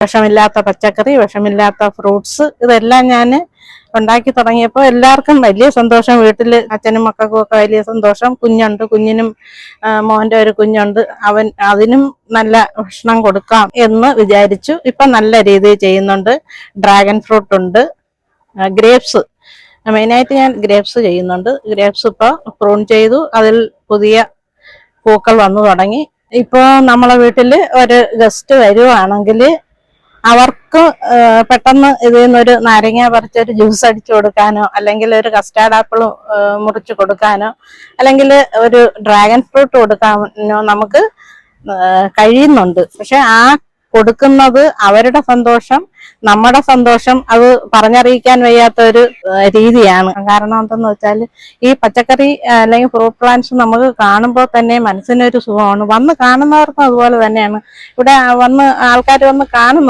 വിഷമില്ലാത്ത പച്ചക്കറി, വിഷമില്ലാത്ത ഫ്രൂട്ട്സ്, ഇതെല്ലാം ഞാൻ ഉണ്ടാക്കി തുടങ്ങിയപ്പോൾ എല്ലാവർക്കും വലിയ സന്തോഷം. വീട്ടിൽ അച്ഛനും മക്കൾക്കും ഒക്കെ വലിയ സന്തോഷം. കുഞ്ഞുണ്ട്, കുഞ്ഞിനും മോൻ്റെ ഒരു കുഞ്ഞുണ്ട്, അതിനും നല്ല ഭക്ഷണം കൊടുക്കാം എന്ന് വിചാരിച്ചു. ഇപ്പം നല്ല രീതിയിൽ ചെയ്യുന്നുണ്ട്. ഡ്രാഗൺ ഫ്രൂട്ട് ഉണ്ട്, ഗ്രേപ്സ്, മെയിനായിട്ട് ഞാൻ ഗ്രേപ്സ് ചെയ്യുന്നുണ്ട്. ഗ്രേപ്സ് ഇപ്പോൾ പ്രൂൺ ചെയ്തു, അതിൽ പുതിയ പൂക്കൾ വന്നു തുടങ്ങി. ഇപ്പോൾ നമ്മളെ വീട്ടിൽ ഒരു ഗസ്റ്റ് വരുവാണെങ്കിൽ അവർക്ക് പെട്ടെന്ന് ഇതിൽ നിന്നൊരു നാരങ്ങ പറിച്ചൊരു ജ്യൂസ് അടിച്ചു കൊടുക്കാനോ, അല്ലെങ്കിൽ ഒരു കസ്റ്റാർഡ് ആപ്പിൾ മുറിച്ച് കൊടുക്കാനോ, അല്ലെങ്കിൽ ഒരു ഡ്രാഗൺ ഫ്രൂട്ട് കൊടുക്കാനോ നമുക്ക് കഴിയുന്നുണ്ട്. പക്ഷെ ആ കൊടുക്കുന്നത് അവരുടെ സന്തോഷം, നമ്മുടെ സന്തോഷം, അത് പറഞ്ഞറിയിക്കാൻ വയ്യാത്ത ഒരു രീതിയാണ്. കാരണം എന്തെന്ന് വെച്ചാൽ ഈ പച്ചക്കറി അല്ലെങ്കിൽ ഫ്രൂട്ട് പ്ലാന്റ്സ് നമുക്ക് കാണുമ്പോൾ തന്നെ മനസ്സിനൊരു സുഖമാണ്. വന്ന് കാണുന്നവർക്കും അതുപോലെ തന്നെയാണ്. ഇവിടെ ആൾക്കാർ വന്ന് കാണുന്നുണ്ട്.